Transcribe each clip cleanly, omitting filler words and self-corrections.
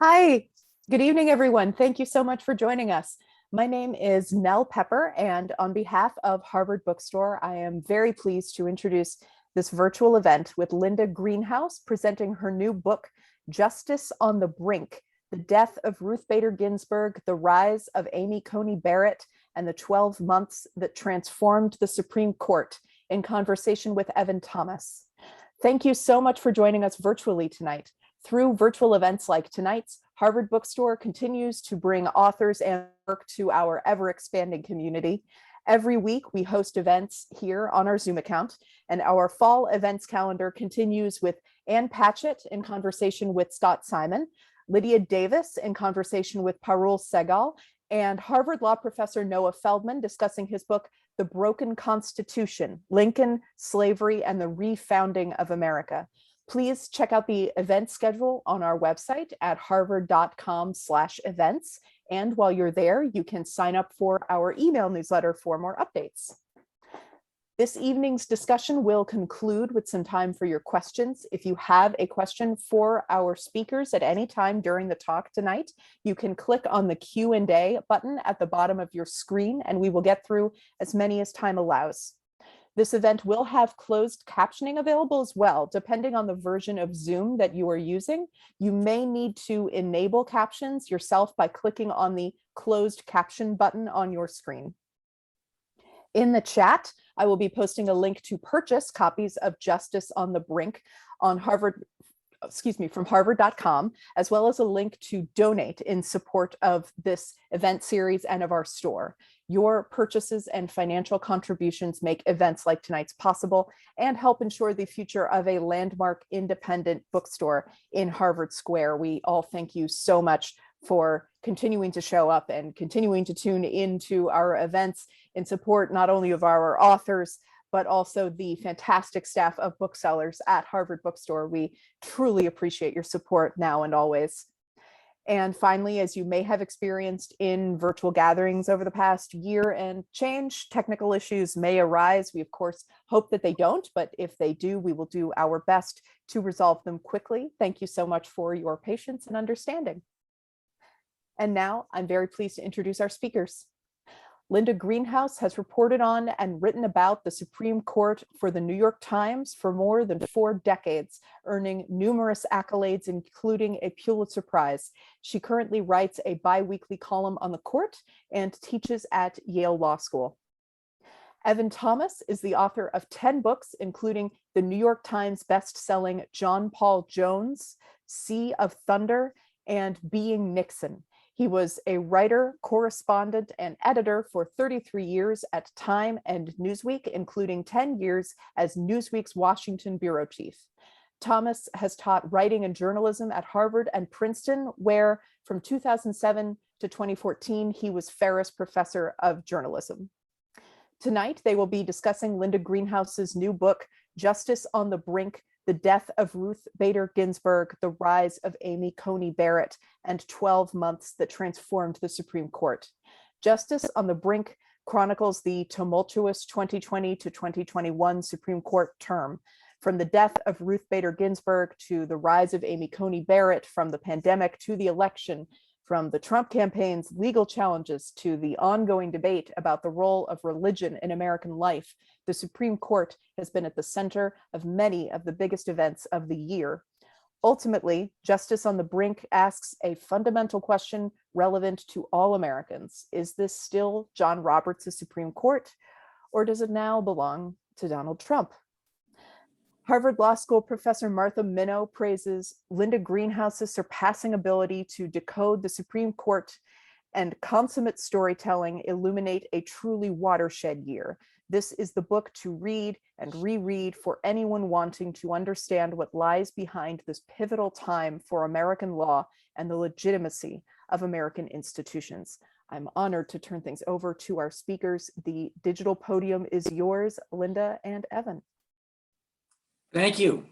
Hi, good evening, everyone. Thank you so much for joining us. My name is Nell Pepper, and on behalf of Harvard Bookstore, I am very pleased to introduce this virtual event with Linda Greenhouse presenting her new book, Justice on the Brink: The Death of Ruth Bader Ginsburg, the Rise of Amy Coney Barrett, and the 12 Months That Transformed the Supreme Court, in conversation with Evan Thomas. Thank you so much for joining us virtually tonight. Through virtual events like tonight's, Harvard Bookstore continues to bring authors and work to our ever-expanding community. Every week, we host events here on our Zoom account, and our fall events calendar continues with Ann Patchett in conversation with Scott Simon, Lydia Davis in conversation with Parul Sehgal, and Harvard Law professor Noah Feldman discussing his book, The Broken Constitution: Lincoln, Slavery, and the Refounding of America. Please check out the event schedule on our website at harvard.com/events. And while you're there, you can sign up for our email newsletter for more updates. This evening's discussion will conclude with some time for your questions. If you have a question for our speakers at any time during the talk tonight, you can click on the Q&A button at the bottom of your screen, and we will get through as many as time allows. This event will have closed captioning available as well, depending on the version of Zoom that you are using. You may need to enable captions yourself by clicking on the closed caption button on your screen. In the chat, I will be posting a link to purchase copies of Justice on the Brink on from harvard.com, as well as a link to donate in support of this event series and of our store. Your purchases and financial contributions make events like tonight's possible and help ensure the future of a landmark independent bookstore in Harvard Square. We all thank you so much for continuing to show up and continuing to tune into our events in support not only of our authors, but also the fantastic staff of booksellers at Harvard Bookstore. We truly appreciate your support now and always. And finally, as you may have experienced in virtual gatherings over the past year and change, technical issues may arise. We, of course, hope that they don't, but if they do, we will do our best to resolve them quickly. Thank you so much for your patience and understanding. And now I'm very pleased to introduce our speakers. Linda Greenhouse has reported on and written about the Supreme Court for the New York Times for more than 4 decades, earning numerous accolades, including a Pulitzer Prize. She currently writes a bi-weekly column on the court and teaches at Yale Law School. Evan Thomas is the author of 10 books, including the New York Times best-selling John Paul Jones, Sea of Thunder, and Being Nixon. He was a writer, correspondent, and editor for 33 years at Time and Newsweek, including 10 years as Newsweek's Washington bureau chief. Thomas has taught writing and journalism at Harvard and Princeton, where from 2007 to 2014, he was Ferris Professor of Journalism. Tonight, they will be discussing Linda Greenhouse's new book, Justice on the Brink: The Death of Ruth Bader Ginsburg, the Rise of Amy Coney Barrett, and 12 Months That Transformed the Supreme Court. Justice on the Brink chronicles the tumultuous 2020 to 2021 Supreme Court term. From the death of Ruth Bader Ginsburg to the rise of Amy Coney Barrett, from the pandemic to the election, from the Trump campaign's legal challenges to the ongoing debate about the role of religion in American life, the Supreme Court has been at the center of many of the biggest events of the year. Ultimately, Justice on the Brink asks a fundamental question relevant to all Americans. Is this still John Roberts' Supreme Court, or does it now belong to Donald Trump? Harvard Law School professor Martha Minow praises Linda Greenhouse's surpassing ability to decode the Supreme Court and consummate storytelling illuminate a truly watershed year. This is the book to read and reread for anyone wanting to understand what lies behind this pivotal time for American law and the legitimacy of American institutions. I'm honored to turn things over to our speakers. The digital podium is yours, Linda and Evan. Thank you.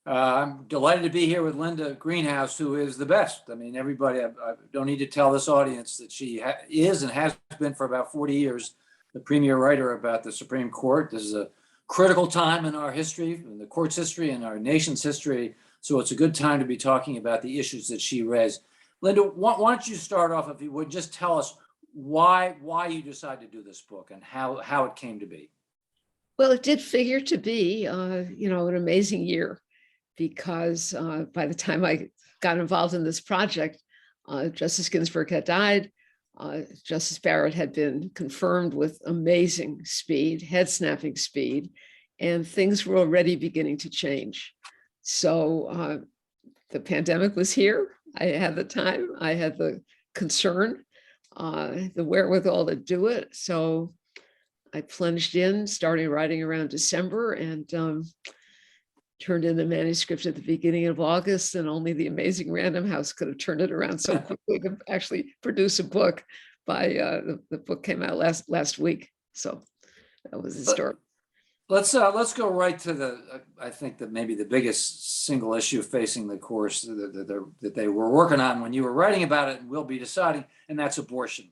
I'm delighted to be here with Linda Greenhouse, who is the best. I mean, everybody, I don't need to tell this audience that she is and has been for about 40 years the premier writer about the Supreme Court. This is a critical time in our history, in the court's history, and our nation's history. So it's a good time to be talking about the issues that she raised. Linda, why don't you start off, if you would, just tell us why you decided to do this book and how it came to be. Well, it did figure to be, an amazing year, because by the time I got involved in this project, Justice Ginsburg had died. Justice Barrett had been confirmed with amazing speed, head-snapping speed, and things were already beginning to change. So the pandemic was here. I had the time, I had the concern, the wherewithal to do it. So I plunged in, starting writing around December, and turned in the manuscript at the beginning of August, and only the amazing Random House could have turned it around so quickly to actually produce a book. By the book came out last week, so that was the story. Let's go right to I think that maybe the biggest single issue facing the course that they were working on when you were writing about it, and will be deciding, and that's abortion.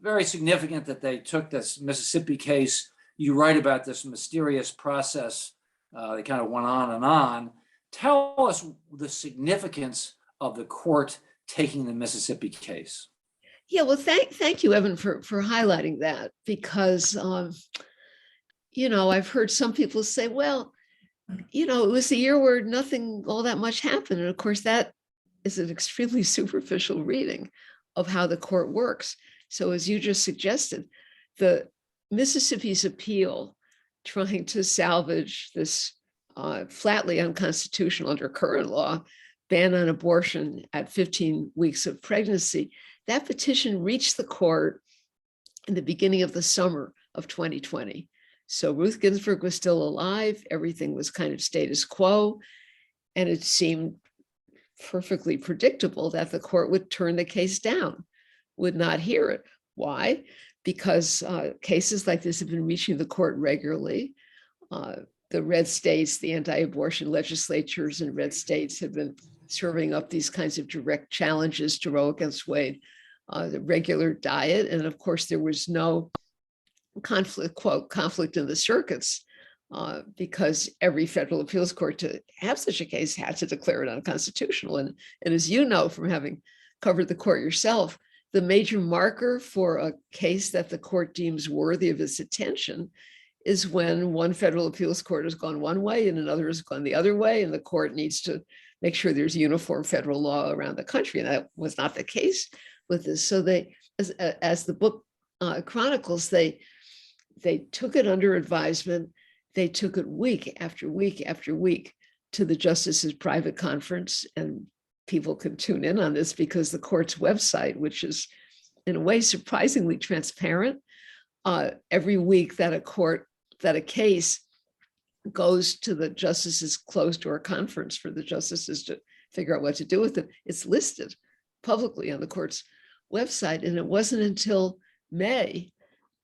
Very significant that they took this Mississippi case. You write about this mysterious process. They kind of went on and on. Tell us the significance of the court taking the Mississippi case. Yeah, well, thank you, Evan, for highlighting that, because I've heard some people say, well, it was a year where nothing all that much happened. And of course, that is an extremely superficial reading of how the court works. So as you just suggested, the Mississippi's appeal trying to salvage this flatly unconstitutional under current law ban on abortion at 15 weeks of pregnancy, that petition reached the court in the beginning of the summer of 2020. So Ruth Ginsburg was still alive. Everything was kind of status quo. And it seemed perfectly predictable that the court would turn the case down, would not hear it. Why? Because cases like this have been reaching the court regularly. The red states, the anti-abortion legislatures in red states have been serving up these kinds of direct challenges to Roe against Wade, the regular diet. And of course, there was no conflict in the circuits, because every federal appeals court to have such a case had to declare it unconstitutional. And as you know, from having covered the court yourself, the major marker for a case that the court deems worthy of its attention is when one federal appeals court has gone one way and another has gone the other way, and the court needs to make sure there's uniform federal law around the country. And that was not the case with this. So they, as the book chronicles, they took it under advisement. They took it week after week after week to the justice's private conference, and people can tune in on this because the court's website, which is in a way surprisingly transparent, every week that a case goes to the justice's closed door conference for the justices to figure out what to do with it, it's listed publicly on the court's website. And it wasn't until May,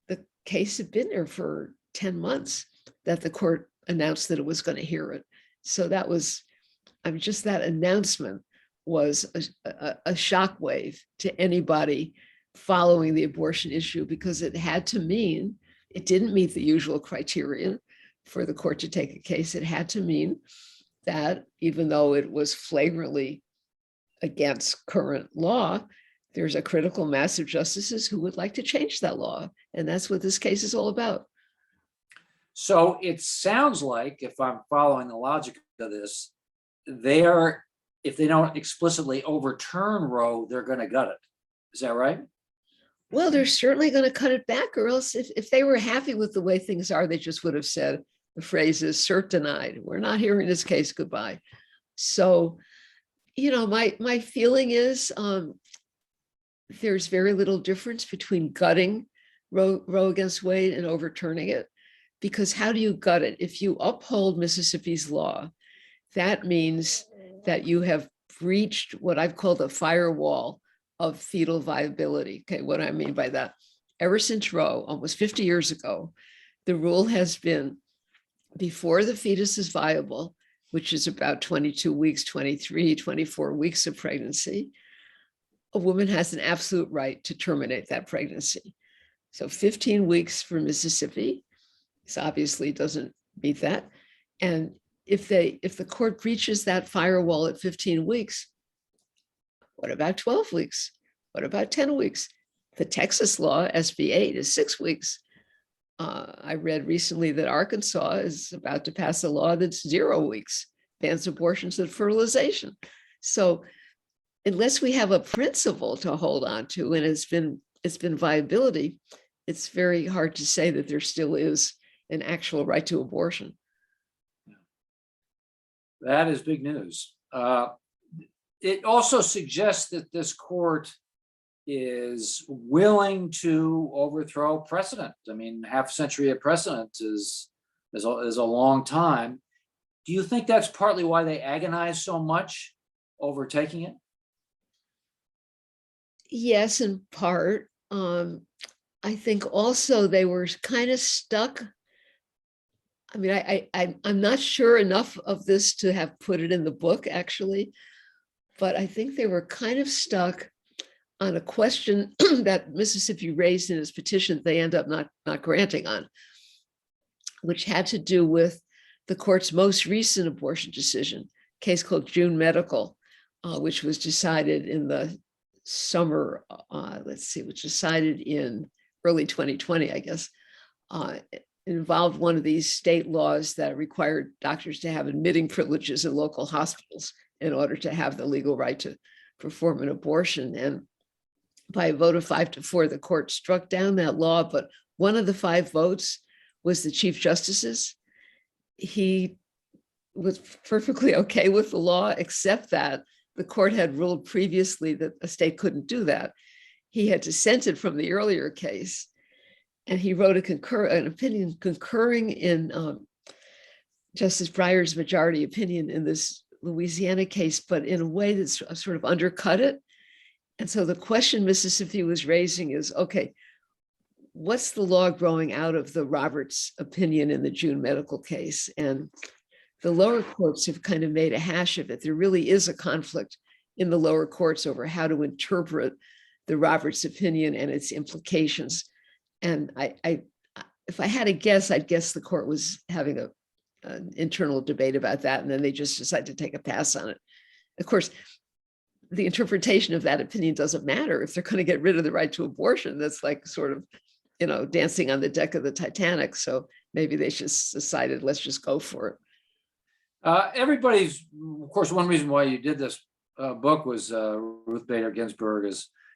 the case had been there for 10 months, that the court announced that it was going to hear it. So that was, just that announcement was a shockwave to anybody following the abortion issue, because it had to mean, it didn't meet the usual criterion for the court to take a case. It had to mean that even though it was flagrantly against current law, there's a critical mass of justices who would like to change that law. And that's what this case is all about. So it sounds like, if I'm following the logic of this, if they don't explicitly overturn Roe, they're going to gut it. Is that right? Well, they're certainly going to cut it back, or else if they were happy with the way things are, they just would have said the phrase is cert denied. We're not hearing this case, goodbye. So, my feeling is there's very little difference between gutting Roe against Wade and overturning it, because how do you gut it? If you uphold Mississippi's law, that means that you have breached what I've called a firewall of fetal viability. Okay, what I mean by that, ever since Roe, almost 50 years ago, the rule has been before the fetus is viable, which is about 22 weeks, 23, 24 weeks of pregnancy, a woman has an absolute right to terminate that pregnancy. So 15 weeks for Mississippi, this obviously doesn't meet that. And if the court breaches that firewall at 15 weeks, What about 12 weeks? What about 10 weeks? The Texas law, SB 8, is 6 weeks. I read recently that Arkansas is about to pass a law that's 0 weeks, bans abortions and fertilization. So unless we have a principle to hold on to, and it's been viability, it's very hard to say that there still is an actual right to abortion. That is big news. It also suggests that this court is willing to overthrow precedent. I mean, half a century of precedent is a long time. Do you think that's partly why they agonize so much over taking it? Yes, in part. I think also they were kind of stuck. I mean, I'm not sure enough of this to have put it in the book, actually, but I think they were kind of stuck on a question that Mississippi raised in its petition they end up not granting on, which had to do with the court's most recent abortion decision, a case called June Medical, which was decided in the summer, which decided in early 2020, I guess. It involved one of these state laws that required doctors to have admitting privileges in local hospitals in order to have the legal right to perform an abortion. And by a vote of 5-4, the court struck down that law, but one of the 5 votes was the Chief Justice's. He was perfectly okay with the law, except that the court had ruled previously that a state couldn't do that. He had dissented from the earlier case, and he wrote an opinion concurring in Justice Breyer's majority opinion in this Louisiana case, but in a way that's sort of undercut it. And so the question Mississippi was raising is, okay, what's the law growing out of the Roberts opinion in the June Medical case? And the lower courts have kind of made a hash of it. There really is a conflict in the lower courts over how to interpret the Roberts opinion and its implications. And if I had to guess, I'd guess the court was having an internal debate about that, and then they just decided to take a pass on it. Of course, the interpretation of that opinion doesn't matter if they're going to get rid of the right to abortion. That's like sort of, dancing on the deck of the Titanic. So maybe they just decided, let's just go for it. Of course, one reason why you did this book was Ruth Bader Ginsburg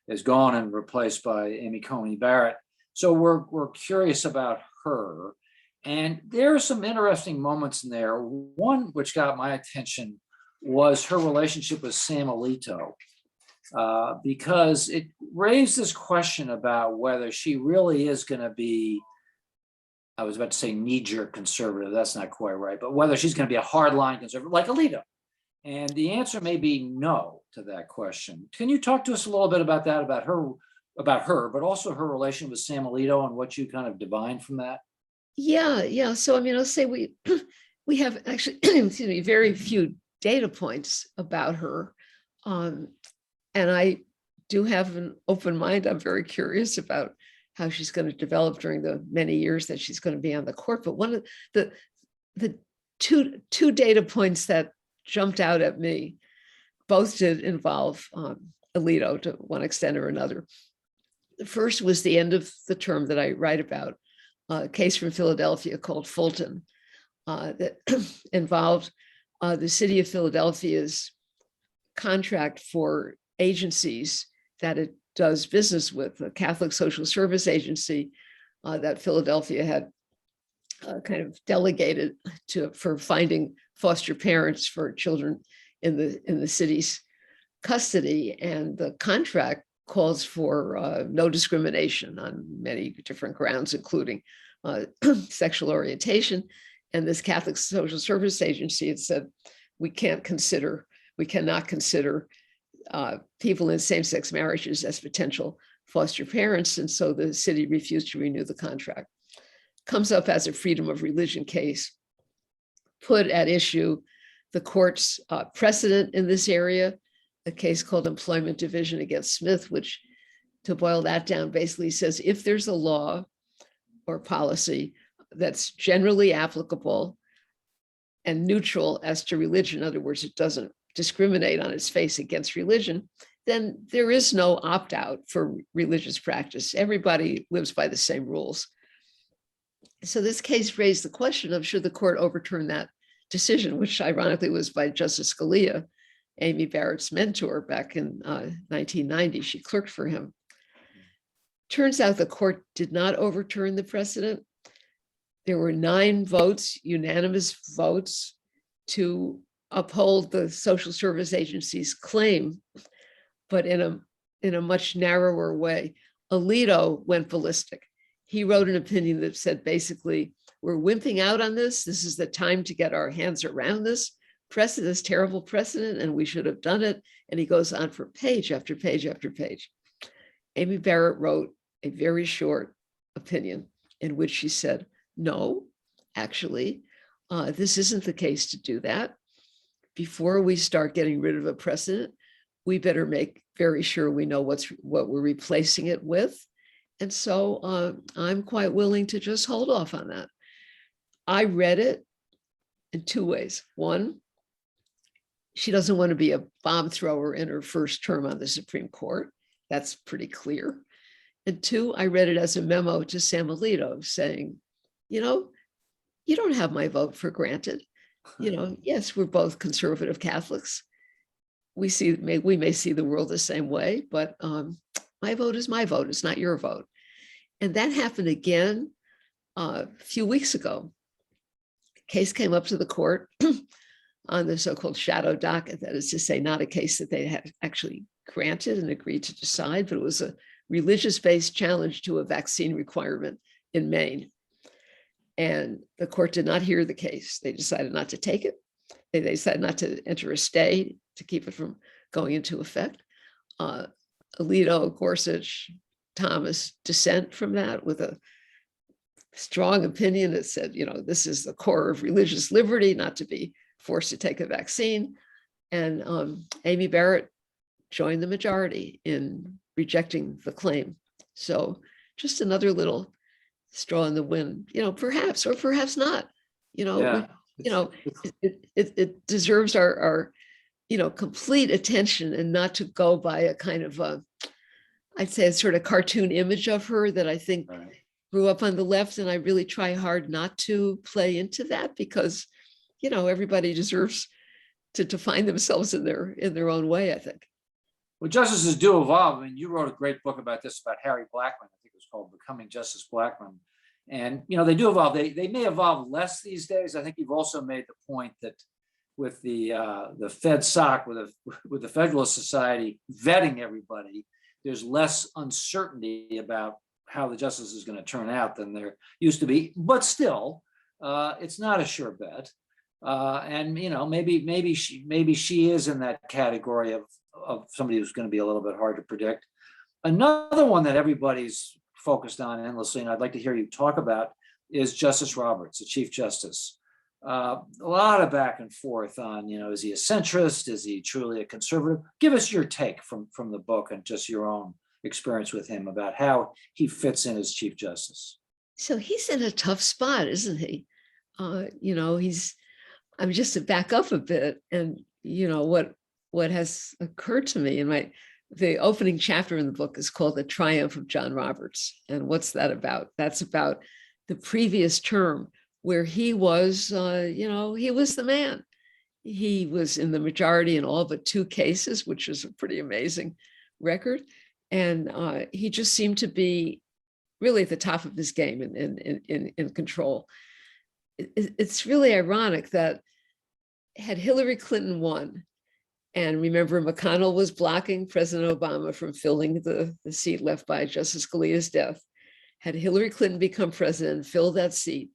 is gone and replaced by Amy Coney Barrett. So we're curious about her. And there are some interesting moments in there. One which got my attention was her relationship with Sam Alito, because it raised this question about whether she really is going to be, I was about to say knee-jerk conservative, that's not quite right, but whether she's going to be a hardline conservative like Alito. And the answer may be no to that question. Can you talk to us a little bit about that, about her, but also her relation with Sam Alito and what you kind of divined from that? Yeah. So, I'll say we have actually, very few data points about her. And I do have an open mind. I'm very curious about how she's going to develop during the many years that she's going to be on the court. But one of the two data points that jumped out at me, both did involve Alito to one extent or another. The first was the end of the term that I write about, a case from Philadelphia called Fulton that involved the city of Philadelphia's contract for agencies that it does business with, a Catholic social service agency that Philadelphia had kind of delegated for finding foster parents for children in the city's custody. And the contract calls for no discrimination on many different grounds, including sexual orientation. And this Catholic social service agency had said, we cannot consider people in same-sex marriages as potential foster parents. And so the city refused to renew the contract. Comes up as a freedom of religion case, put at issue the court's precedent in this area, a case called Employment Division against Smith, which, to boil that down, basically says if there's a law or policy that's generally applicable and neutral as to religion, in other words, it doesn't discriminate on its face against religion, then there is no opt-out for religious practice. Everybody lives by the same rules. So this case raised the question of should the court overturn that decision, which ironically was by Justice Scalia, Amy Barrett's mentor back in 1990. She clerked for him. Turns out the court did not overturn the precedent. There were 9 votes, unanimous votes, to uphold the social service agency's claim, but in a much narrower way. Alito went ballistic. He wrote an opinion that said basically, we're wimping out on this. This is the time to get our hands around this precedent, this terrible precedent, and we should have done it. And he goes on for page after page after page. Amy Barrett wrote a very short opinion in which she said, no, actually, this isn't the case to do that. Before we start getting rid of a precedent, we better make very sure we know what we're replacing it with. And so I'm quite willing to just hold off on that. I read it in 2 ways. One, she doesn't want to be a bomb thrower in her first term on the Supreme Court. That's pretty clear. And 2, I read it as a memo to Sam Alito saying, you don't have my vote for granted. Yes, we're both conservative Catholics. We may see the world the same way, but my vote is my vote. It's not your vote. And that happened again a few weeks ago. Case came up to the court on the so-called shadow docket. That is to say, not a case that they had actually granted and agreed to decide, but it was a religious-based challenge to a vaccine requirement in Maine. And the court did not hear the case. They decided not to take it. They decided not to enter a stay to keep it from going into effect. Alito, Gorsuch, Thomas dissent from that with a strong opinion that said, this is the core of religious liberty, not to be forced to take a vaccine. And Amy Barrett joined the majority in rejecting the claim. So just another little straw in the wind, perhaps, or perhaps not, Yeah. it deserves our complete attention, and not to go by a kind of I'd say a sort of cartoon image of her that I think Right. grew up on the left. And I really try hard not to play into that because, everybody deserves to define themselves in their own way, I think. Well, justices do evolve. I mean, you wrote a great book about this, about Harry Blackmun. I think it was called Becoming Justice Blackmun. And, they do evolve. They may evolve less these days. I think you've also made the point that with the FedSoc, with the Federalist Society vetting everybody, there's less uncertainty about how the justice is going to turn out than there used to be. But still, it's not a sure bet. And maybe she is in that category of somebody who's going to be a little bit hard to predict. Another one that everybody's focused on endlessly, and I'd like to hear you talk about, is Justice Roberts, the Chief Justice. A lot of back and forth on, is he a centrist? Is he truly a conservative? Give us your take from the book and just your own experience with him about how he fits in as Chief Justice. So he's in a tough spot, isn't he? I'm just to back up a bit, and what has occurred to me in the opening chapter in the book is called The Triumph of John Roberts. And what's that about? That's about the previous term where he was, he was the man. He was in the majority in all but 2 cases, which is a pretty amazing record. And he just seemed to be really at the top of his game in control. It's really ironic that had Hillary Clinton won, and remember, McConnell was blocking President Obama from filling the seat left by Justice Scalia's death. Had Hillary Clinton become president and filled that seat,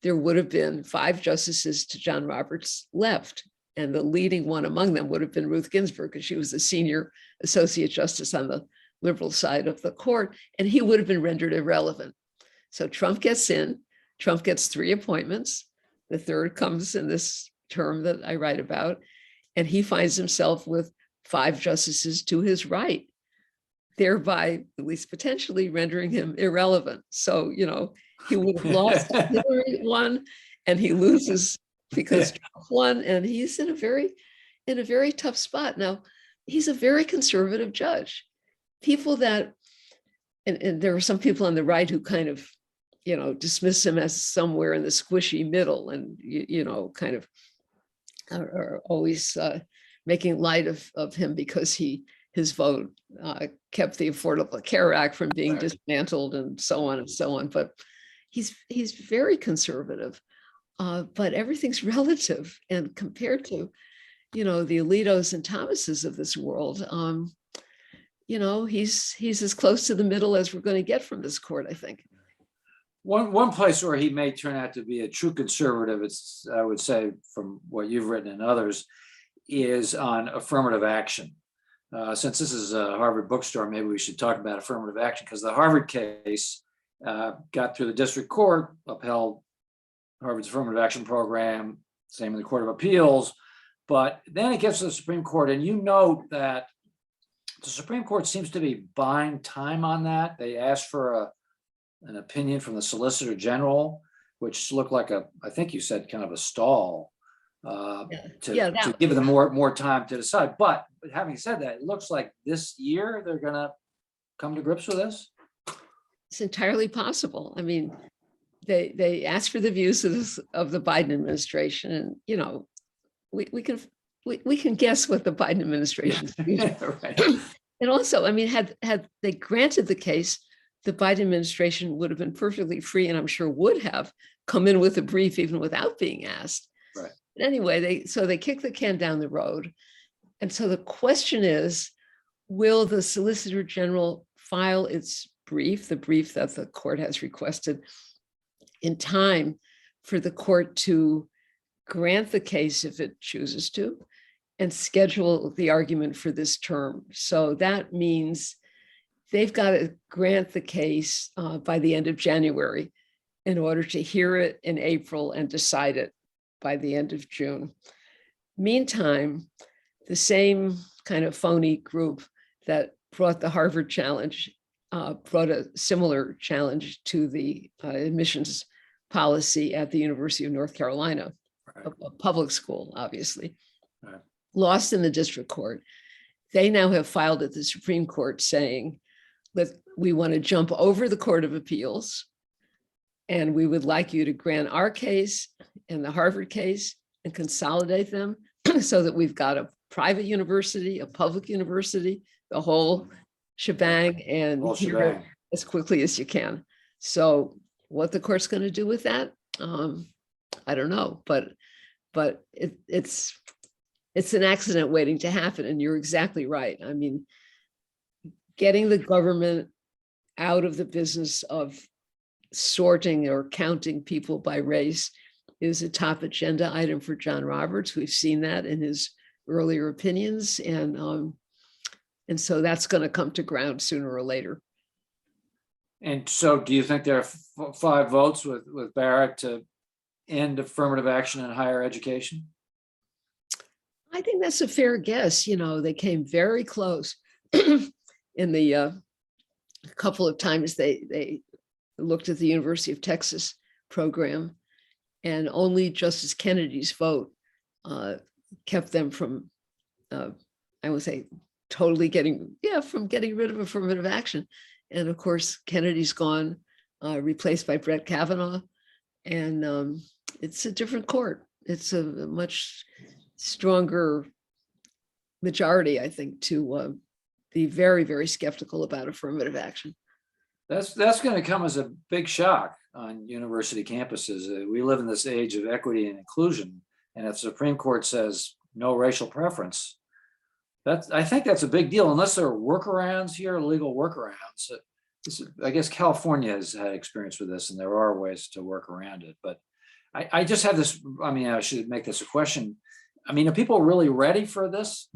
there would have been 5 justices to John Roberts left. And the leading one among them would have been Ruth Ginsburg, because she was the senior associate justice on the liberal side of the court, and he would have been rendered irrelevant. So Trump gets in, Trump gets 3 appointments. The 3rd comes in this term that I write about, and he finds himself with 5 justices to his right, thereby, at least potentially, rendering him irrelevant. So, he would have lost Hillary won, and he loses because Trump won, and he's in a very tough spot. Now, he's a very conservative judge. People that, and there are some people on the right who kind of, dismiss him as somewhere in the squishy middle, and kind of are always making light of him because his vote kept the Affordable Care Act from being dismantled, and so on and so on. But he's very conservative, but everything's relative, and compared to the Alitos and Thomases of this world, he's as close to the middle as we're going to get from this court, I think. One place where he may turn out to be a true conservative, it's, I would say, from what you've written and others, is on affirmative action. Since this is a Harvard bookstore, maybe we should talk about affirmative action, because the Harvard case got through the district court, upheld Harvard's affirmative action program, same in the Court of Appeals, but then it gets to the Supreme Court, and you note that the Supreme Court seems to be buying time on that. They asked for an opinion from the Solicitor General, which looked like I think you said kind of a stall to give them more time to decide. But having said that, it looks like this year they're going to come to grips with this. It's entirely possible. I mean, they asked for the views of the Biden administration, and we can guess what the Biden administration's views are. Right. And also, I mean, had they granted the case, the Biden administration would have been perfectly free, and I'm sure would have come in with a brief even without being asked. Right. But anyway, they kicked the can down the road. And so the question is, will the Solicitor General file its brief, the brief that the court has requested, in time for the court to grant the case if it chooses to, and schedule the argument for this term? So that means they've got to grant the case by the end of January in order to hear it in April and decide it by the end of June. Meantime, the same kind of phony group that brought the Harvard challenge brought a similar challenge to the admissions policy at the University of North Carolina, a public school, obviously. Right. Lost in the district court. They now have filed at the Supreme Court saying that we want to jump over the Court of Appeals, and we would like you to grant our case and the Harvard case and consolidate them so that we've got a private university, a public university, the whole shebang, and hear it as quickly as you can. So what the court's going to do with that, I don't know, but it's an accident waiting to happen. And you're exactly right. I mean, getting the government out of the business of sorting or counting people by race is a top agenda item for John Roberts. We've seen that in his earlier opinions, and so that's going to come to ground sooner or later. And so, do you think there are 5 votes with Barrett to end affirmative action in higher education? I think that's a fair guess. They came very close in the couple of times they looked at the University of Texas program, and only Justice Kennedy's vote kept them from, I would say, totally getting rid of affirmative action. And of course, Kennedy's gone, replaced by Brett Kavanaugh, and it's a different court. It's a much stronger majority, I think, to be very, very skeptical about affirmative action. That's going to come as a big shock on university campuses. We live in this age of equity and inclusion, and if the Supreme Court says no racial preference, I think that's a big deal, unless there are workarounds here, legal workarounds. I guess California has had experience with this, and there are ways to work around it. But I just have this, I should make this a question. Are people really ready for this?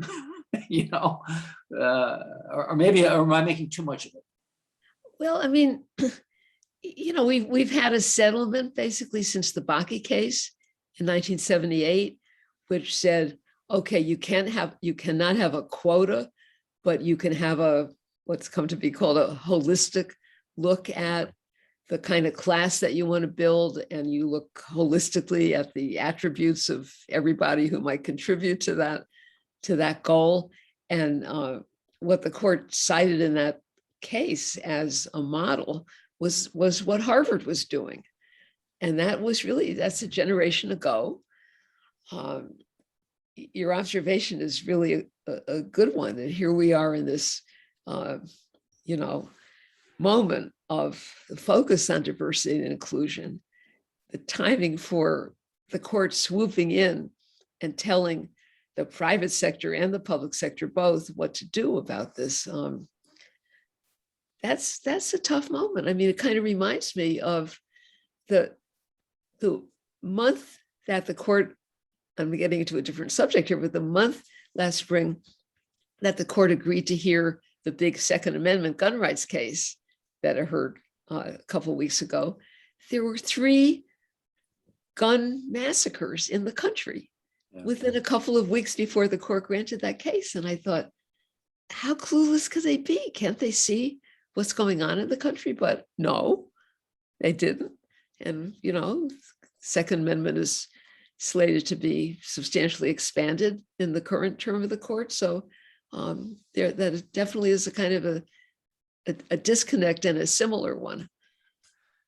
Or maybe, or am I making too much of it? Well, we've had a settlement basically since the Bakke case in 1978, which said, okay, you cannot have a quota, but you can have what's come to be called a holistic look at the kind of class that you want to build, and you look holistically at the attributes of everybody who might contribute to that goal. And what the court cited in that case as a model was what Harvard was doing. And that's a generation ago. Your observation is really a good one. And here we are in this, moment of the focus on diversity and inclusion, the timing for the court swooping in and telling the private sector and the public sector both what to do about this. That's a tough moment. I mean, it kind of reminds me of the month that the court, I'm getting into a different subject here, but the month last spring that the court agreed to hear the big Second Amendment gun rights case that I heard a couple of weeks ago, there were 3 gun massacres in the country within a couple of weeks before the court granted that case. And I thought, how clueless could they be? Can't they see what's going on in the country? But no, they didn't. And, Second Amendment is slated to be substantially expanded in the current term of the court. So that definitely is a kind of a disconnect, and a similar one.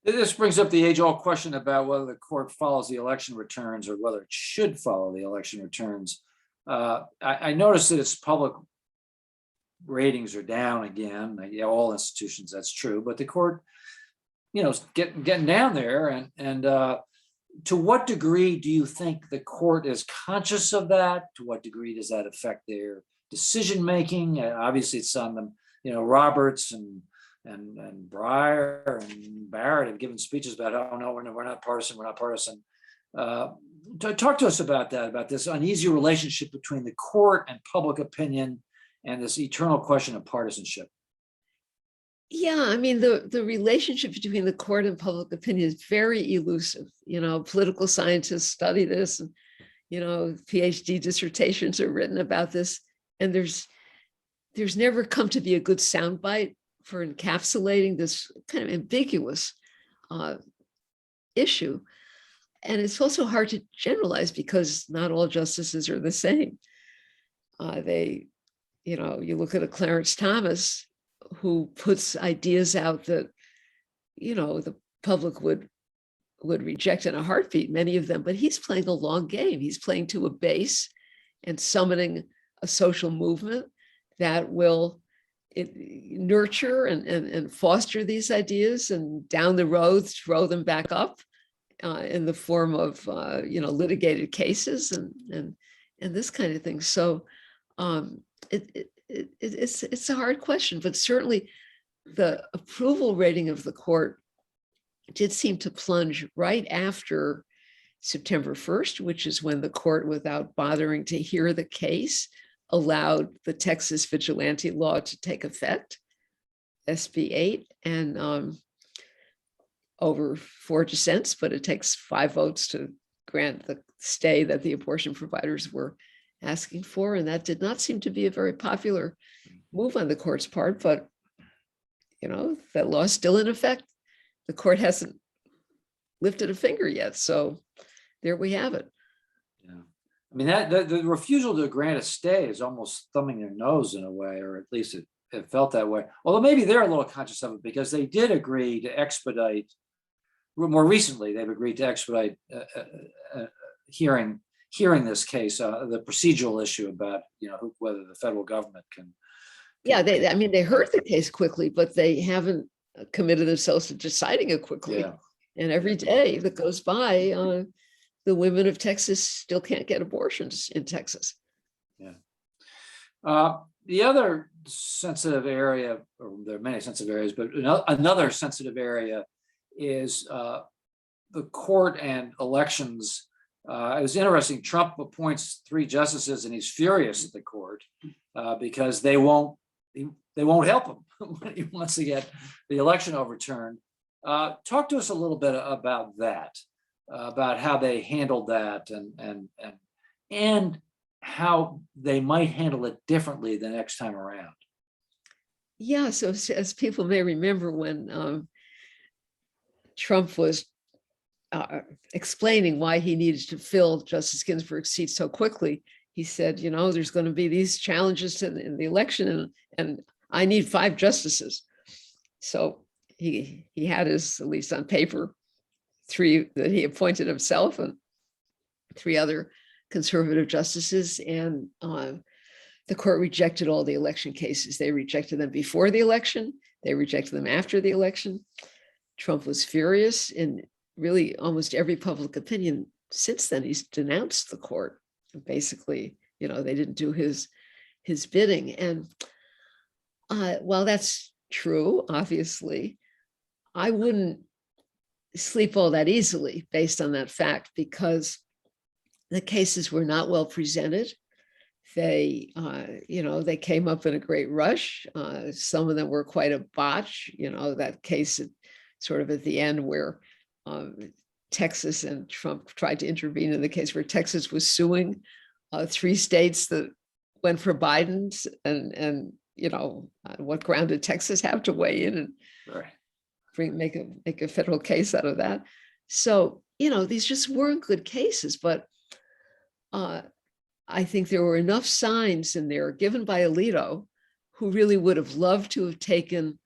This brings up the age-old question about whether the court follows the election returns or whether it should follow the election returns. I noticed that its public ratings are down again. All institutions, that's true, but the court, is getting down there. And to what degree do you think the court is conscious of that? To what degree does that affect their decision making? Obviously, it's on them. Roberts and Breyer and Barrett have given speeches about, oh no, we're not partisan, we're not partisan. Talk to us about that, about this uneasy relationship between the court and public opinion and this eternal question of partisanship. Yeah, I mean, the relationship between the court and public opinion is very elusive. Political scientists study this, and, PhD dissertations are written about this. And there's never come to be a good soundbite for encapsulating this kind of ambiguous issue. And it's also hard to generalize because not all justices are the same. You look at a Clarence Thomas who puts ideas out that, the public would reject in a heartbeat, many of them, but he's playing a long game. He's playing to a base and summoning a social movement that will nurture and foster these ideas, and down the road throw them back up in the form of litigated cases and this kind of thing. So it's a hard question, but certainly the approval rating of the court did seem to plunge right after September 1st, which is when the court, without bothering to hear the case, allowed the Texas vigilante law to take effect, SB 8, and over 4 dissents, but it takes 5 votes to grant the stay that the abortion providers were asking for. And that did not seem to be a very popular move on the court's part, but that law is still in effect. The court hasn't lifted a finger yet. So there we have it. Yeah. I mean, that the refusal to grant a stay is almost thumbing their nose in a way, or at least it felt that way. Although maybe they're a little conscious of it because they did agree to expedite. More recently, they've agreed to expedite hearing this case, the procedural issue about whether the federal government can. Yeah, they heard the case quickly, but they haven't committed themselves to deciding it quickly. Yeah. And every day that goes by, the women of Texas still can't get abortions in Texas. Yeah. The other sensitive area, or there are many sensitive areas, but another sensitive area is the court and elections. It was interesting. Trump appoints 3 justices, and he's furious at the court because they won't help him when he wants to get the election overturned. Talk to us a little bit about that, about how they handled that, and how they might handle it differently the next time around. Yeah. So as people may remember, when Trump was explaining why he needed to fill Justice Ginsburg's seat so quickly, he said, there's going to be these challenges in the election, and I need 5 justices. So he had his, at least on paper, 3 that he appointed himself and 3 other conservative justices. And the court rejected all the election cases. They rejected them before the election. They rejected them after the election. Trump was furious. In really almost every public opinion since then, he's denounced the court. Basically, they didn't do his bidding. And while that's true, obviously, I wouldn't sleep all that easily based on that fact, because the cases were not well presented. They, they came up in a great rush. Some of them were quite a botch. That case sort of at the end where Texas and Trump tried to intervene in the case where Texas was suing 3 states that went for Biden's, and what ground did Texas have to weigh in and make a federal case out of that? So, these just weren't good cases, but I think there were enough signs in there given by Alito, who really would have loved to have taken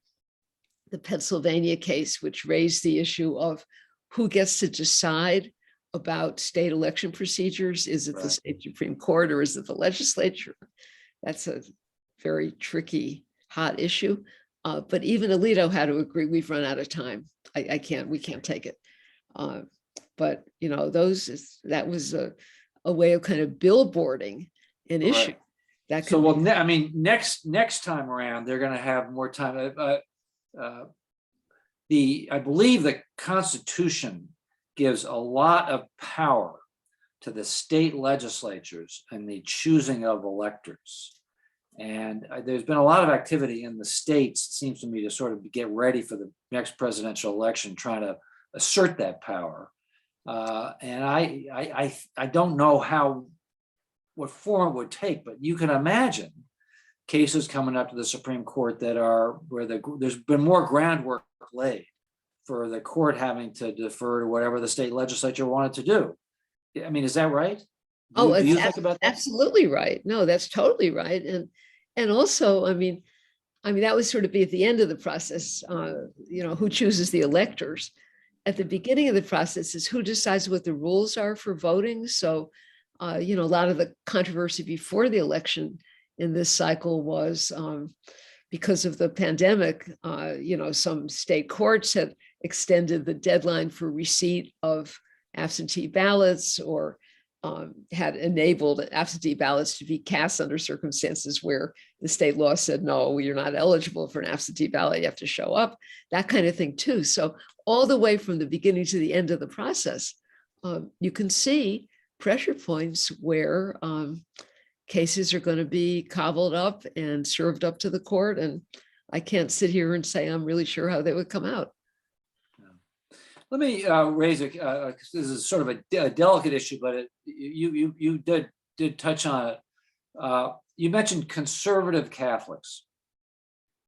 the Pennsylvania case, which raised the issue of who gets to decide about state election procedures. Is it the state Supreme Court or is it the legislature? That's a very tricky, hot issue. But even Alito had to agree, we've run out of time. We can't take it. But that was a way of kind of billboarding an issue. That so well, I mean, next time around, they're going to have more time. I believe the Constitution gives a lot of power to the state legislatures in the choosing of electors. And there's been a lot of activity in the states, it seems to me, to sort of get ready for the next presidential election, trying to assert that power. And I don't know what form it would take, but you can imagine cases coming up to the Supreme Court that are where there's been more groundwork laid for the court having to defer to whatever the state legislature wanted to do. I mean, is that right? Do you think about that? Absolutely right. No, that's totally right. And also, I mean, that would sort of be at the end of the process, who chooses the electors. At the beginning of the process is who decides what the rules are for voting. So, a lot of the controversy before the election in this cycle was because of the pandemic, some state courts had extended the deadline for receipt of absentee ballots, or had enabled absentee ballots to be cast under circumstances where the state law said, no, you're not eligible for an absentee ballot, you have to show up, that kind of thing too. So all the way from the beginning to the end of the process, you can see pressure points where cases are going to be cobbled up and served up to the court. And I can't sit here and say I'm really sure how they would come out. Let me raise this is sort of a delicate issue, but you did touch on it. You mentioned conservative Catholics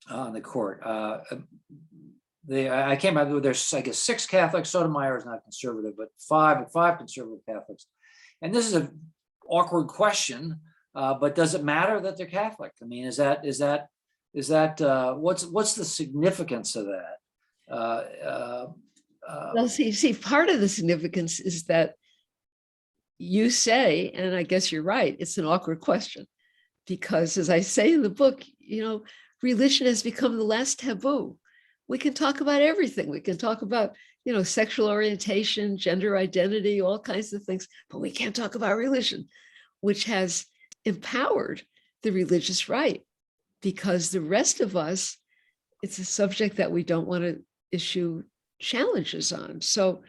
on the court. I came out with there's, I guess, 6 Catholics. Sotomayor is not conservative, but five conservative Catholics. And this is an awkward question, but does it matter that they're Catholic? I mean, is that what's the significance of that? Well, see, part of the significance is that you say, and I guess you're right, it's an awkward question, because as I say in the book, religion has become the last taboo. We can talk about everything. We can talk about, sexual orientation, gender identity, all kinds of things, but we can't talk about religion, which has empowered the religious right, because the rest of us, it's a subject that we don't want to issue challenges on. So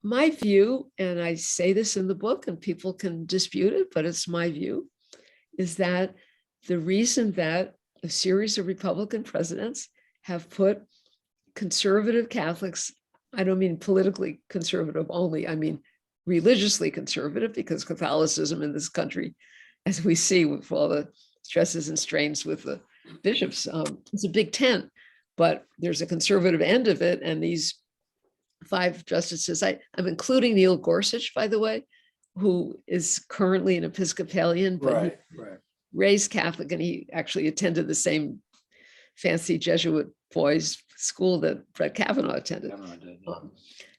my view, and I say this in the book and people can dispute it, but it's my view, is that the reason that a series of Republican presidents have put conservative Catholics, I don't mean politically conservative only, I mean religiously conservative, because Catholicism in this country, as we see with all the stresses and strains with the bishops, it's a big tent. But there's a conservative end of it. And these 5 justices, I'm including Neil Gorsuch, by the way, who is currently an Episcopalian, but he Right. raised Catholic, and he actually attended the same fancy Jesuit boys' school that Brett Kavanaugh attended. Kavanaugh did, yeah.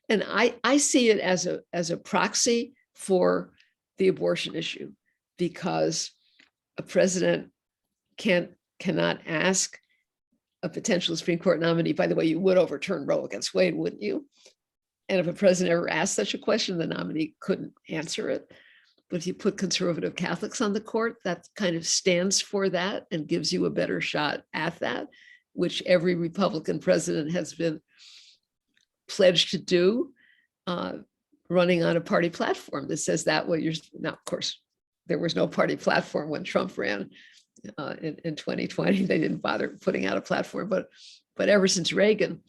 And I see it as a proxy for the abortion issue, because a president cannot ask a potential Supreme Court nominee, by the way, you would overturn Roe against Wade, wouldn't you? And if a president ever asked such a question, the nominee couldn't answer it. But if you put conservative Catholics on the court, that kind of stands for that and gives you a better shot at that, which every Republican president has been pledged to do, running on a party platform that says that way. Now, of course, there was no party platform when Trump ran in 2020. They didn't bother putting out a platform, but ever since Reagan,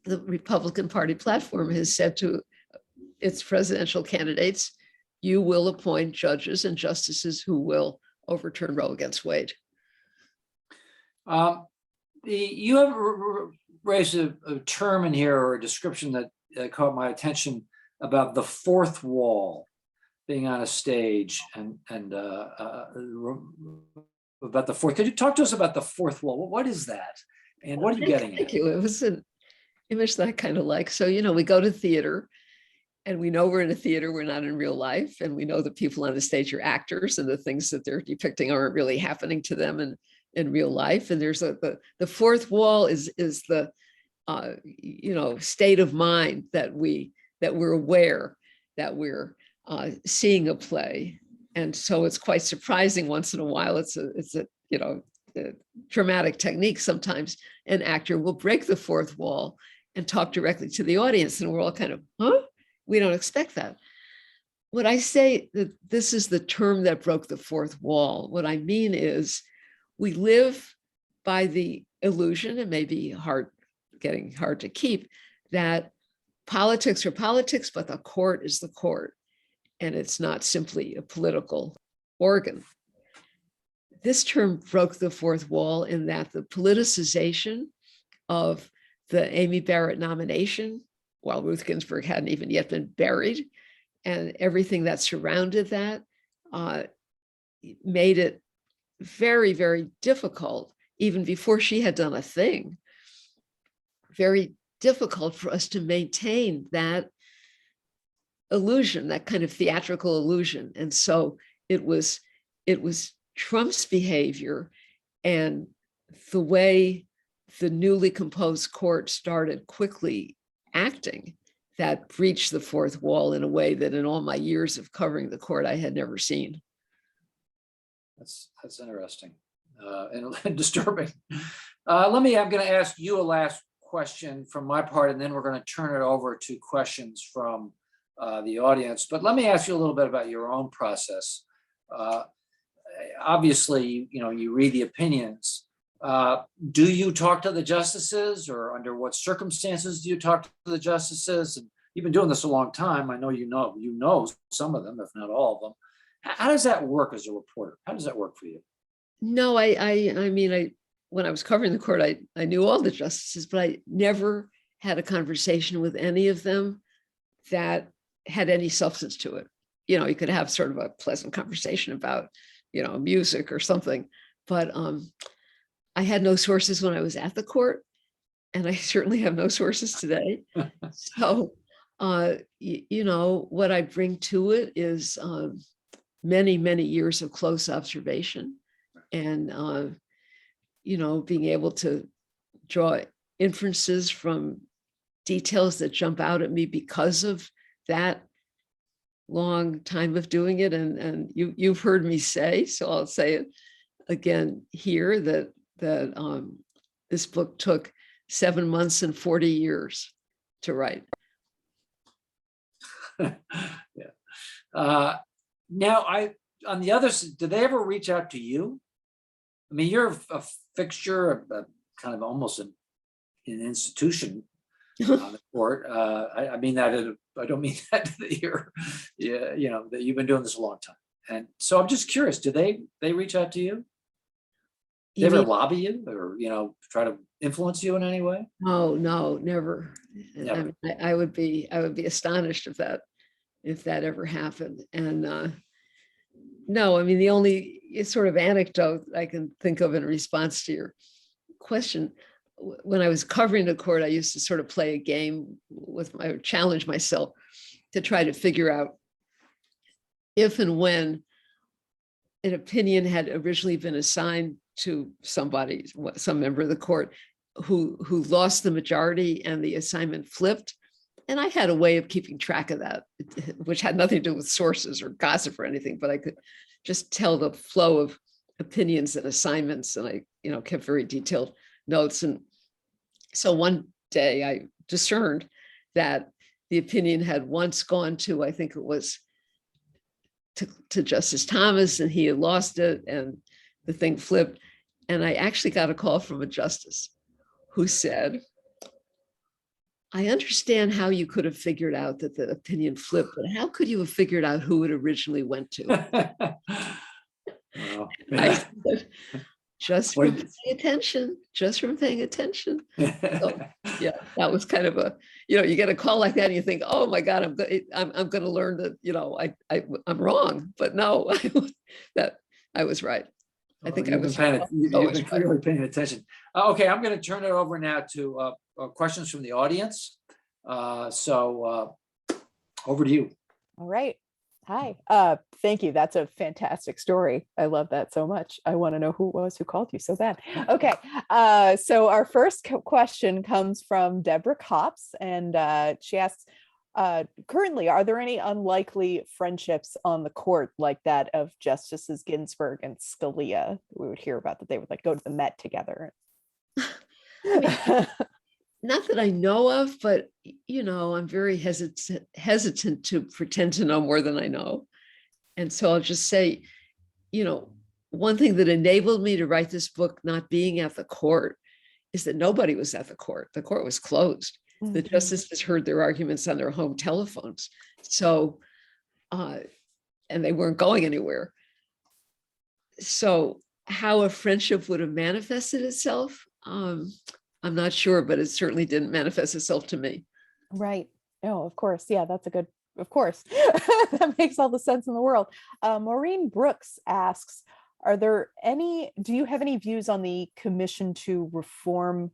the Republican Party platform has said to its presidential candidates, you will appoint judges and justices who will overturn Roe against Wade. You have raised a term in here, or a description that caught my attention, about the fourth wall, being on a stage, and about the fourth. Could you talk to us about the fourth wall? What is that, and what are you getting at? Thank you. It was an image that I kind of like. So, we go to theater, and we know we're in a theater, we're not in real life, and we know the people on the stage are actors, and the things that they're depicting aren't really happening to them in real life. And there's the fourth wall is the state of mind that we're aware that we're seeing a play. And so it's quite surprising once in a while. It's a dramatic technique. Sometimes an actor will break the fourth wall and talk directly to the audience, and we're all kind of, huh? We don't expect that. When I say that this is the term that broke the fourth wall, what I mean is we live by the illusion, it may be getting hard to keep, that politics are politics, but the court is the court, and it's not simply a political organ. This term broke the fourth wall in that the politicization of the Amy Barrett nomination, while Ruth Ginsburg hadn't even yet been buried, and everything that surrounded that, made it very, very difficult, even before she had done a thing, very difficult for us to maintain that illusion, that kind of theatrical illusion. And so it was Trump's behavior and the way the newly composed court started quickly acting that breached the fourth wall in a way that in all my years of covering the court, I had never seen. That's interesting and disturbing. I'm going to ask you a last question from my part, and then we're going to turn it over to questions from the audience. But let me ask you a little bit about your own process. Obviously, you read the opinions. Do you talk to the justices, or under what circumstances do you talk to the justices? And you've been doing this a long time. I know you know some of them, if not all of them. How does that work as a reporter? How does that work for you? No, I mean, when I was covering the court, I knew all the justices, but I never had a conversation with any of them that had any substance to it. You could have sort of a pleasant conversation about, music or something, but I had no sources when I was at the court, and I certainly have no sources today. So, what I bring to it is many, many years of close observation, and, being able to draw inferences from details that jump out at me because of that long time of doing it. And you've heard me say, so I'll say it again here, that this book took 7 months and 40 years to write. Yeah. Now, on the other side, did they ever reach out to you? I mean, you're a fixture, kind of almost an institution on the court. I mean that. I don't mean that that you've been doing this a long time, and so I'm just curious. Do they reach out to you? They ever lobby you, or try to influence you in any way? Oh no, never. Never. I would be astonished if that if that ever happened. And no, I mean, the only sort of anecdote I can think of in response to your question, when I was covering the court, I used to sort of play a game with my, challenge myself to try to figure out if and when an opinion had originally been assigned to somebody, some member of the court who lost the majority and the assignment flipped. And I had a way of keeping track of that, which had nothing to do with sources or gossip or anything, but I could just tell the flow of opinions and assignments. And I, kept very detailed notes. And so one day I discerned that the opinion had once gone to, I think it was to Justice Thomas, and he had lost it and the thing flipped. And I actually got a call from a justice who said, I understand how you could have figured out that the opinion flipped, but how could you have figured out who it originally went to? Well, I said, just from paying attention, just from paying attention. So, yeah, that was kind of a, you get a call like that and you think, oh my God, I'm going to learn that, I'm wrong, but no, that I was right. I think I was you've been clearly paying attention. Okay, I'm going to turn it over now to questions from the audience. So over to you. All right. Hi. Thank you. That's a fantastic story. I love that so much. I want to know who it was who called you so bad. Okay. So our first question comes from Deborah Copps, and she asks, currently, are there any unlikely friendships on the court like that of Justices Ginsburg and Scalia? We would hear about that they would go to the Met together. Not that I know of, but I'm very hesitant to pretend to know more than I know. And so I'll just say, one thing that enabled me to write this book, not being at the court, is that nobody was at the court. The court was closed. Mm-hmm. The justices heard their arguments on their home telephones. So, and they weren't going anywhere. So how a friendship would have manifested itself, I'm not sure, but it certainly didn't manifest itself to me. Right. No, of course. Yeah, that's a good, of course. That makes all the sense in the world. Maureen Brooks asks, do you have any views on the commission to reform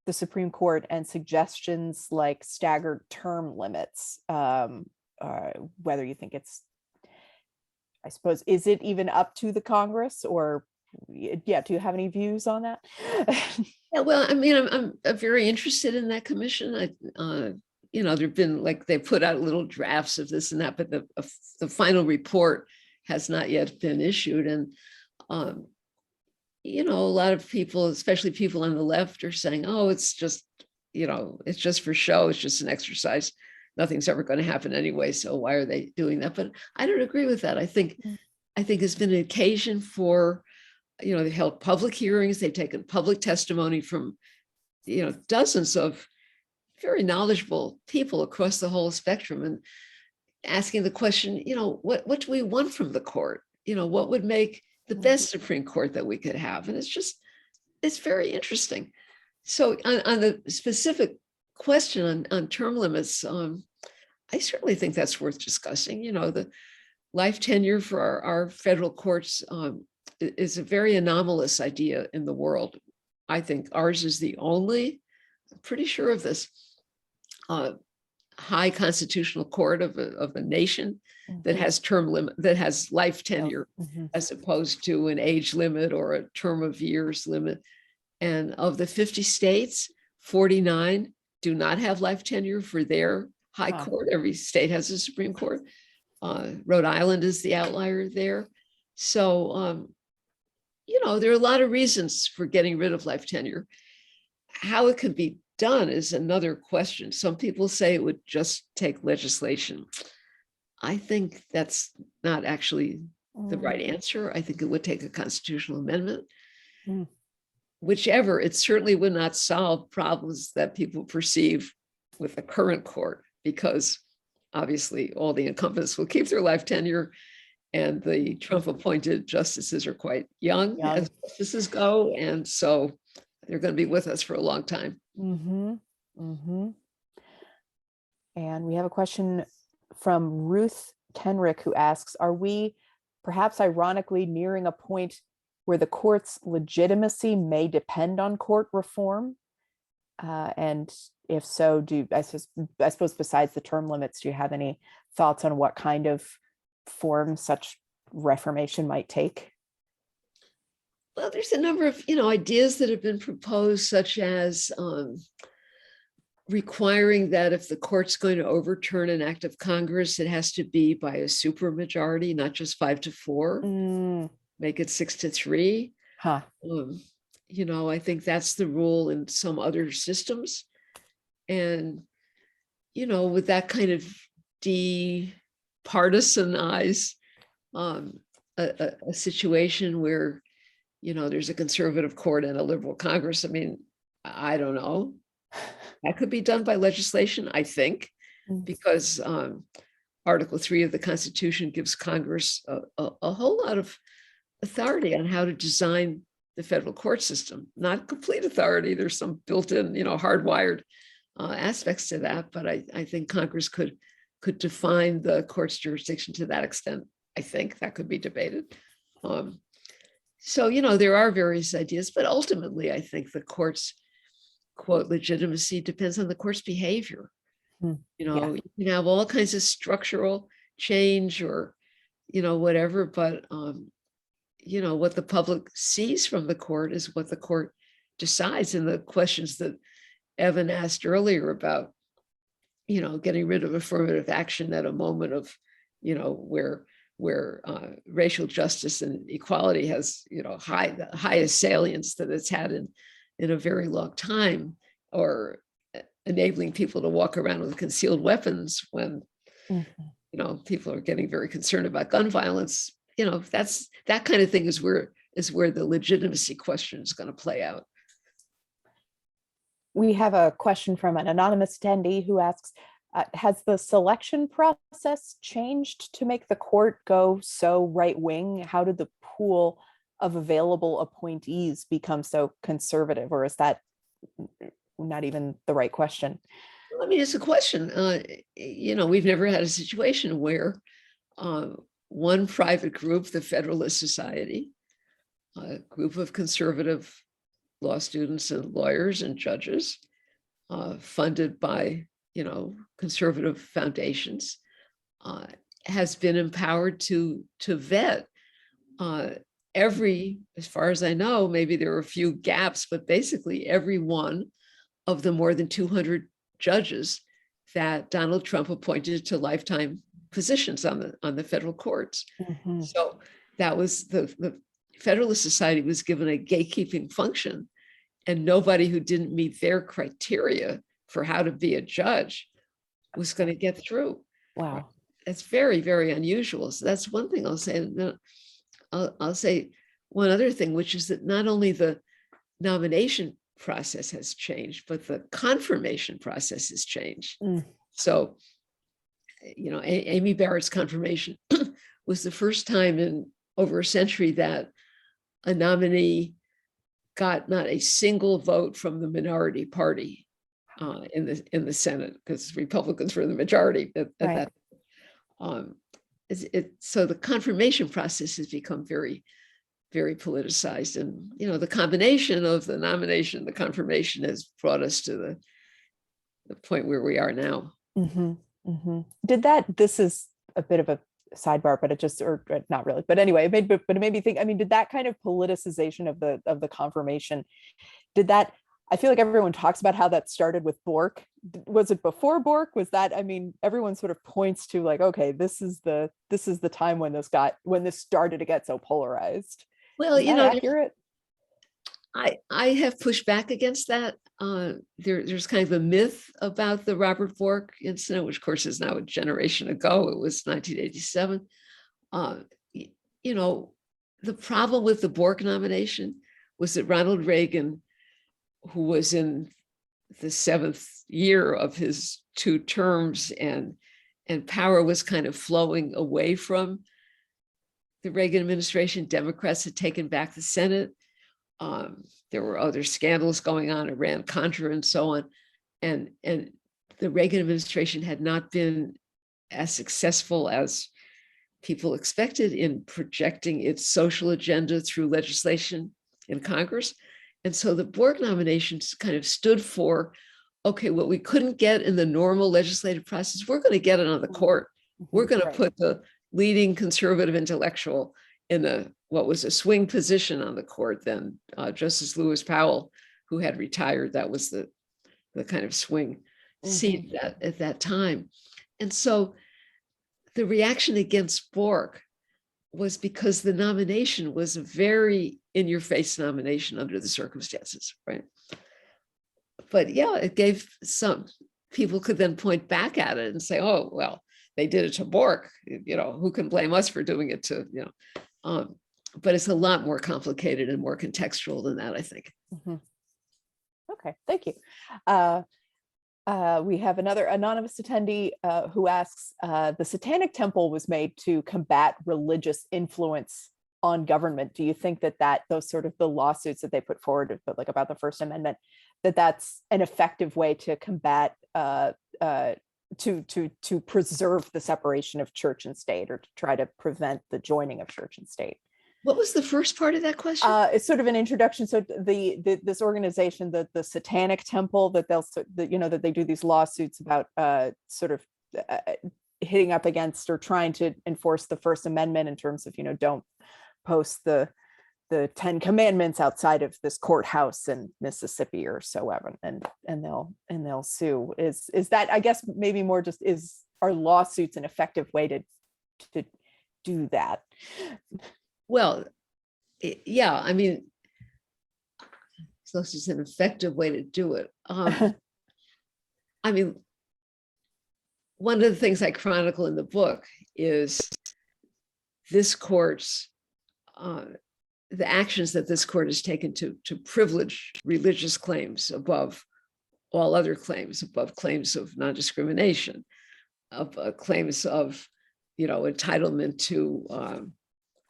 the Supreme Court and suggestions like staggered term limits? Whether you think it's, I suppose, is it even up to the Congress, or do you have any views on that? Yeah, well, I mean, I'm very interested in that commission. There've been they put out little drafts of this and that, but the final report has not yet been issued. And, a lot of people, especially people on the left, are saying, oh, it's just, it's just for show. It's just an exercise. Nothing's ever going to happen anyway. So why are they doing that? But I don't agree with that. I think it's been an occasion for, they held public hearings, they've taken public testimony from, dozens of very knowledgeable people across the whole spectrum, and asking the question, what do we want from the court? What would make the best Supreme Court that we could have? And it's very interesting. So on the specific question on term limits, I certainly think that's worth discussing. The life tenure for our federal courts is a very anomalous idea in the world. I think ours is the only, I'm pretty sure of this, high constitutional court of a nation that has term limit, that has life tenure, as opposed to an age limit or a term of years limit. And of the 50 states, 49 do not have life tenure for their high court. Every state has a Supreme Court. Rhode Island is the outlier there. So, there are a lot of reasons for getting rid of life tenure. How it could be done is another question. Some people say it would just take legislation. I think that's not actually the right answer. I think it would take a constitutional amendment. Whichever, it certainly would not solve problems that people perceive with the current court, because obviously all the incumbents will keep their life tenure, and the Trump-appointed justices are quite young as justices go, and so they're going to be with us for a long time. And we have a question from Ruth Kenrick, who asks, are we perhaps ironically nearing a point where the court's legitimacy may depend on court reform? And if so, I suppose besides the term limits, do you have any thoughts on what kind of form such reformation might take? Well, there's a number of, ideas that have been proposed, such as requiring that if the court's going to overturn an act of Congress, it has to be by a supermajority, not just 5-4, make it 6-3. Huh. I think that's the rule in some other systems. And, with that kind of departisanize a situation where, there's a conservative court and a liberal Congress. I mean, I don't know. That could be done by legislation, I think, because Article 3 of the Constitution gives Congress a whole lot of authority on how to design the federal court system. Not complete authority. There's some built-in, hardwired aspects to that, but I think Congress could define the court's jurisdiction to that extent. I think that could be debated. So, there are various ideas, but ultimately, I think the court's, quote, legitimacy depends on the court's behavior. You can have all kinds of structural change or, whatever, but, what the public sees from the court is what the court decides. And the questions that Evan asked earlier about, getting rid of affirmative action at a moment of, where racial justice and equality has, the highest salience that it's had in a very long time, or enabling people to walk around with concealed weapons when, people are getting very concerned about gun violence. That kind of thing is where the legitimacy question is going to play out. We have a question from an anonymous attendee who asks, has the selection process changed to make the court go so right-wing? How did the pool of available appointees become so conservative, or is that not even the right question? I mean, it's a question. We've never had a situation where one private group, the Federalist Society, a group of conservative law students and lawyers and judges, funded by, conservative foundations, has been empowered to vet as far as I know, maybe there are a few gaps, but basically every one of the more than 200 judges that Donald Trump appointed to lifetime positions on the federal courts. So that was the Federalist Society was given a gatekeeping function, and nobody who didn't meet their criteria for how to be a judge was going to get through. Wow. That's very, very unusual. So that's one thing I'll say. I'll say one other thing, which is that not only the nomination process has changed, but the confirmation process has changed. So, Amy Barrett's confirmation was the first time in over a century that a nominee got not a single vote from the minority party in the Senate, because Republicans were the majority at that. So the confirmation process has become very, very politicized, and the combination of the nomination, the confirmation, has brought us to the point where we are now. This is a bit of a sidebar, but it just, or not really, but anyway, it made me think, I mean, did that kind of politicization of the confirmation, I feel like everyone talks about how that started with Bork. Was it before Bork? Was that, everyone sort of points to like, okay, this is the time when this started to get so polarized. Well, is that accurate? I have pushed back against that. There's kind of a myth about the Robert Bork incident, which of course is now a generation ago. It was 1987. The problem with the Bork nomination was that Ronald Reagan, who was in the 7th year of his 2 terms, and power was kind of flowing away from the Reagan administration. Democrats had taken back the Senate. There were other scandals going on, Iran-Contra and so on. And the Reagan administration had not been as successful as people expected in projecting its social agenda through legislation in Congress. And so the Bork nominations kind of stood for, okay, what we couldn't get in the normal legislative process, we're going to get it on the court. We're going to Right. put the leading conservative intellectual in what was a swing position on the court then. Justice Lewis Powell, who had retired, that was the kind of swing seat at that time. And so the reaction against Bork was because the nomination was a very in-your-face nomination under the circumstances, right? But yeah, it gave some people could then point back at it and say, oh, well, they did it to Bork, who can blame us for doing it to, but it's a lot more complicated and more contextual than that, I think. Okay, thank you. We have another anonymous attendee who asks, the Satanic Temple was made to combat religious influence on government. Do you think that those sort of the lawsuits that they put forward, like about the First Amendment, that's an effective way to combat, to preserve the separation of church and state, or to try to prevent the joining of church and state? What was the first part of that question? It's sort of an introduction. So this organization, the Satanic Temple, that they do these lawsuits about hitting up against or trying to enforce the First Amendment in terms of, don't post the 10 Commandments outside of this courthouse in Mississippi or so ever, and they'll sue. Is that, I guess, maybe more just are lawsuits an effective way to do that? Well, yeah, I mean, so this is an effective way to do it. I mean, one of the things I chronicle in the book is this court's, the actions that this court has taken to privilege religious claims above all other claims, above claims of non-discrimination, of claims of, entitlement to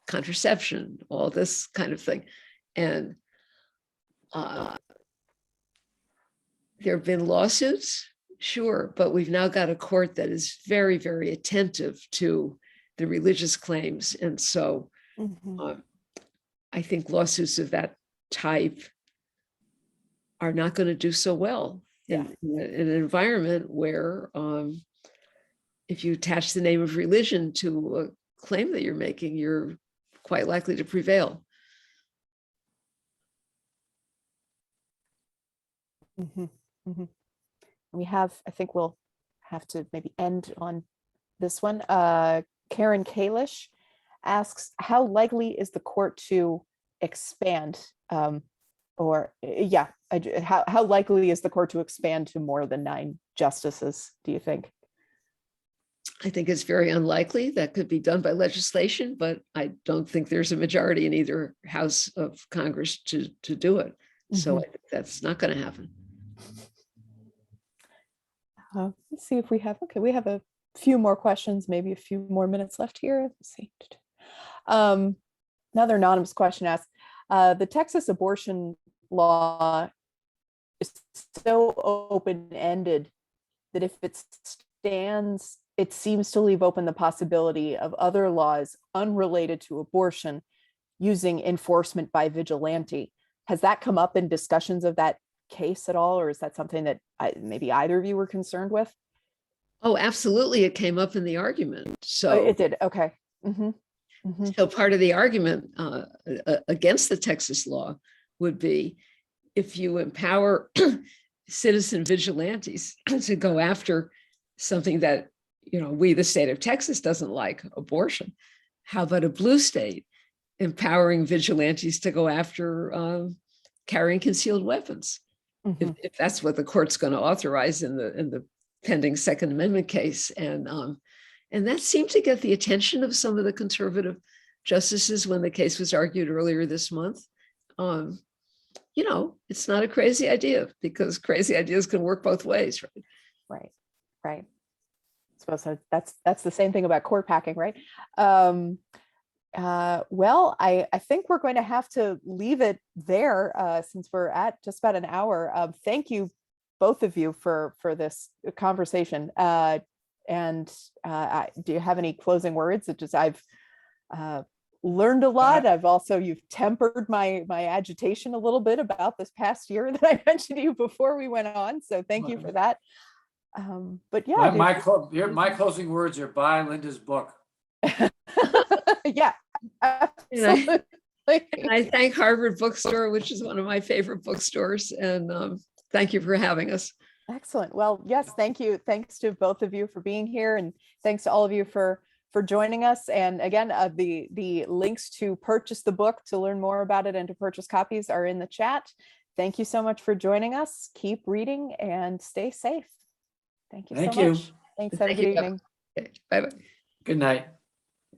contraception, all this kind of thing. And there have been lawsuits, sure, but we've now got a court that is very, very attentive to the religious claims. And so I think lawsuits of that type are not going to do so well in an environment where if you attach the name of religion to a claim that you're making, you're quite likely to prevail. We have, I think we'll have to maybe end on this one. Karen Kalish asks, how likely is the court to expand, how likely is the court to expand to more than 9 justices, do you think? I think it's very unlikely. That could be done by legislation, but I don't think there's a majority in either house of Congress to do it. So I think that's not going to happen. Let's see if we have a few more questions, maybe a few more minutes left here. Let's see. Another anonymous question asks, the Texas abortion law is so open-ended that if it stands, it seems to leave open the possibility of other laws unrelated to abortion using enforcement by vigilante. Has that come up in discussions of that case at all, or is that something that maybe either of you were concerned with? Oh, absolutely. It came up in the argument. So it did. Okay. So part of the argument against the Texas law would be if you empower citizen vigilantes to go after something that, we, the state of Texas, doesn't like, abortion. How about a blue state empowering vigilantes to go after carrying concealed weapons? If that's what the court's going to authorize in the pending Second Amendment case. And that seemed to get the attention of some of the conservative justices when the case was argued earlier this month. It's not a crazy idea, because crazy ideas can work both ways, right? Right. I suppose that's the same thing about court packing, right? Well, I think we're going to have to leave it there since we're at just about an hour. Thank you, both of you, for this conversation. And do you have any closing words? I've learned a lot. You've tempered my agitation a little bit about this past year that I mentioned to you before we went on. So thank you for that. But yeah, my closing words are buy Linda's book. Yeah, absolutely. And I thank Harvard Bookstore, which is one of my favorite bookstores. And thank you for having us. Excellent. Well, yes, thank you. Thanks to both of you for being here, and thanks to all of you for joining us. And again, the links to purchase the book, to learn more about it, and to purchase copies are in the chat. Thank you so much for joining us. Keep reading and stay safe. Thank you so much. Thanks. Have a good evening. Bye-bye. Good night.